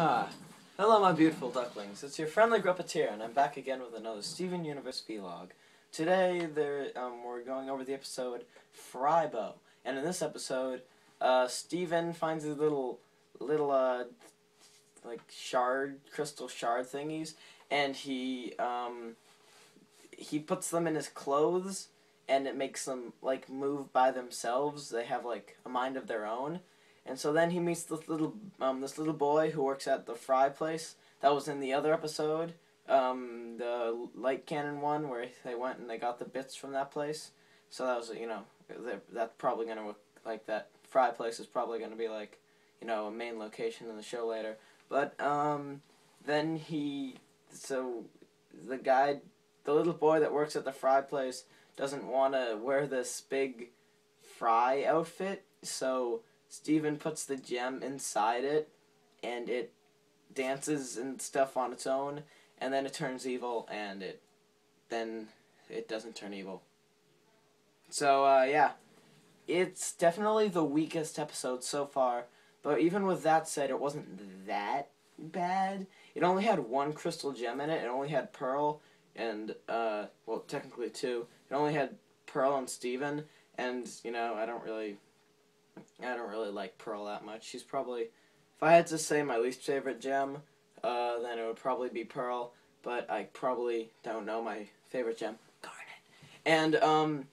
Ah, hello my beautiful ducklings. It's your friendly Gruppeteer, and I'm back again with another Steven Universe vlog. Today, we're going over the episode Frybo, and in this episode, Steven finds these little, like crystal shard thingies, and he puts them in his clothes, and it makes them like move by themselves. They have like a mind of their own. And so then he meets this little boy who works at the Fry place that was in the other episode, the light cannon one where they went and they got the bits from that place. So that was, that's probably gonna look like that Fry place is probably gonna be like, a main location in the show later. But then the little boy that works at the Fry place doesn't want to wear this big Fry outfit, so Steven puts the gem inside it, and it dances and stuff on its own, and then it turns evil, and then it doesn't turn evil. So, yeah. It's definitely the weakest episode so far, but even with that said, it wasn't that bad. It only had one crystal gem in it. It only had Pearl and, well, technically two. It only had Pearl and Steven, and, I don't really like Pearl that much. She's probably, if I had to say my least favorite gem, then it would probably be Pearl, but I probably don't know my favorite gem, Garnet. And,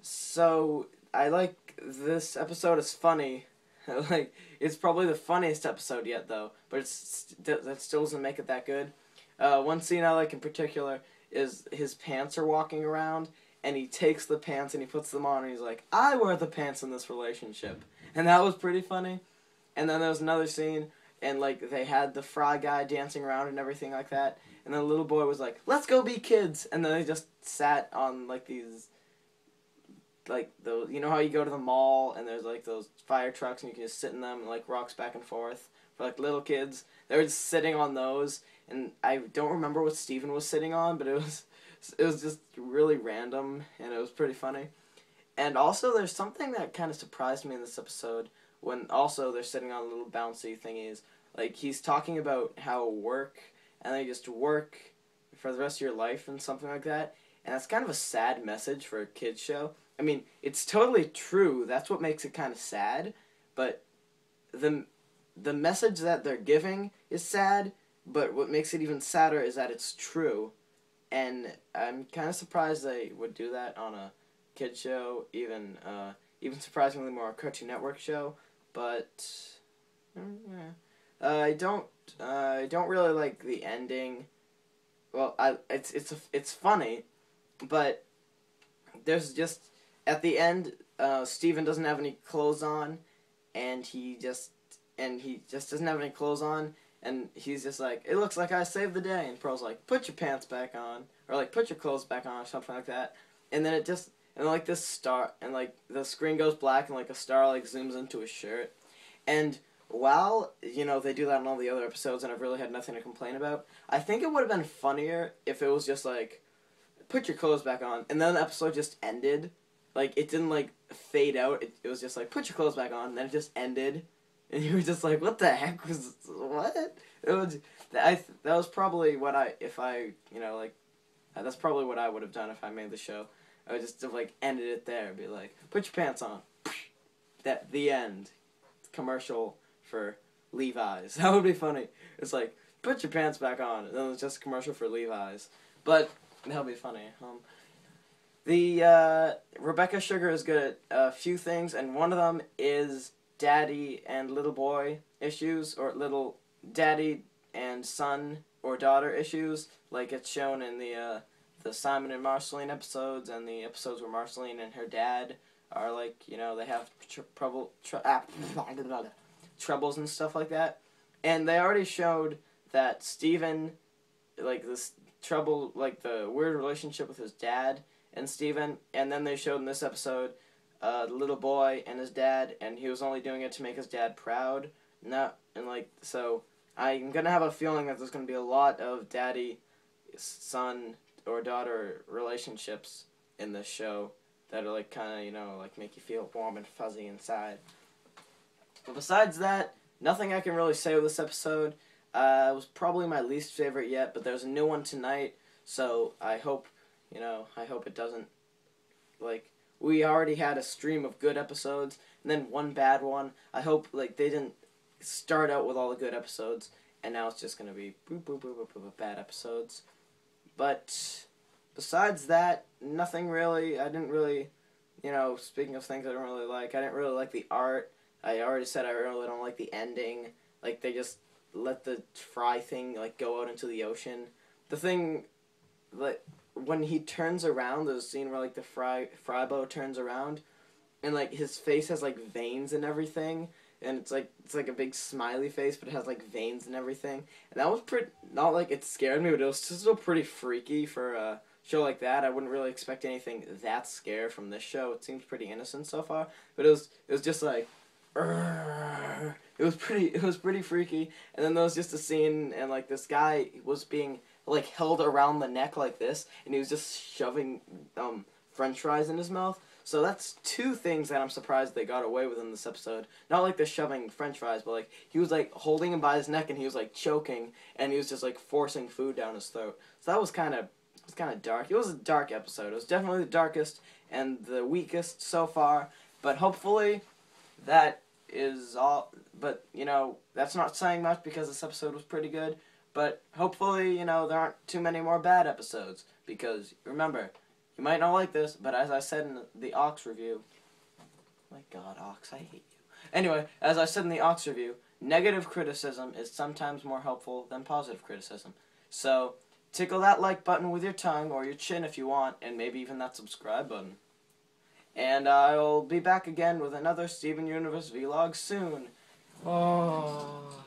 so, I like this episode is funny. It's probably the funniest episode yet, though, but that still doesn't make it that good. One scene I like in particular is his pants are walking around, and he takes the pants and he puts them on, and he's like, I wear the pants in this relationship. And that was pretty funny. And then there was another scene, and, they had the Fry guy dancing around and everything like that. And then the little boy was like, let's go be kids. And then they just sat on, these, those, how you go to the mall, and there's, those fire trucks, and you can just sit in them, and, rocks back and forth for, little kids. They were just sitting on those, and I don't remember what Steven was sitting on, but it was just really random, and it was pretty funny. And also, there's something that kind of surprised me in this episode, when also they're sitting on little bouncy thingies. He's talking about how work, and they just work for the rest of your life and something like that, and that's kind of a sad message for a kid's show. I mean, it's totally true, that's what makes it kind of sad, but the message that they're giving is sad, but what makes it even sadder is that it's true. And I'm kind of surprised they would do that on a kid show, even surprisingly more a Cartoon Network show. But I don't really like the ending. Well, it's funny, but there's just at the end, Steven doesn't have any clothes on, and he just doesn't have any clothes on. And he's just like, it looks like I saved the day. And Pearl's like, put your pants back on. Or, put your clothes back on or something like that. And then this star, and, the screen goes black, and, a star, zooms into his shirt. And while, they do that in all the other episodes, and I've really had nothing to complain about, I think it would have been funnier if it was just, put your clothes back on. And then the episode just ended. It didn't, fade out. It was just put your clothes back on. And then it just ended. And you were just like, what the heck was, what? That was probably what that's probably what I would have done if I made the show. I would just have, ended it there and be like, put your pants on. The end. Commercial for Levi's. That would be funny. It's put your pants back on. And then it's just a commercial for Levi's. But, that would be funny. Rebecca Sugar is good at a few things, and one of them is daddy and little boy issues, or little daddy and son or daughter issues, like it's shown in the Simon and Marceline episodes, and the episodes where Marceline and her dad are they have troubles and stuff like that. And they already showed that Steven, this trouble, the weird relationship with his dad and Steven, and then they showed in this episode the little boy and his dad, and he was only doing it to make his dad proud. So I'm gonna have a feeling that there's gonna be a lot of daddy, son, or daughter relationships in this show that are make you feel warm and fuzzy inside. But besides that, nothing I can really say with this episode. It was probably my least favorite yet, but there's a new one tonight, so I hope, I hope it doesn't, like, we already had a stream of good episodes, and then one bad one. I hope, like, they didn't start out with all the good episodes, and now it's just going to be boop, boop, boop, boop, boop, bad episodes. But besides that, nothing really. I didn't really, speaking of things I don't really like, I didn't really like the art. I already said I really don't like the ending. Like, they just let the Fry thing, like, go out into the ocean. The thing, like, when he turns around, there's a scene where, like, the Frybo turns around, and, like, his face has, like, veins and everything, and it's like a big smiley face, but it has, like, veins and everything. And that was pretty, not like it scared me, but it was still pretty freaky for a show like that. I wouldn't really expect anything that scary from this show. It seems pretty innocent so far, but it was just like, it was pretty freaky. And then there was just a scene, and, like, this guy was being, like, held around the neck like this, and he was just shoving French fries in his mouth. So that's two things that I'm surprised they got away with in this episode. Not like the shoving French fries, but, like, he was, like, holding him by his neck, and he was, like, choking, and he was just, like, forcing food down his throat. So that was kind of dark. It was a dark episode. It was definitely the darkest and the weakest so far. But hopefully that is all. But, that's not saying much because this episode was pretty good. But hopefully, there aren't too many more bad episodes. Because, remember, you might not like this, but as I said in the Ox review... My God, Ox, I hate you. Anyway, as I said in the Ox review, negative criticism is sometimes more helpful than positive criticism. So, tickle that like button with your tongue or your chin if you want, and maybe even that subscribe button. And I'll be back again with another Steven Universe vlog soon. Oh...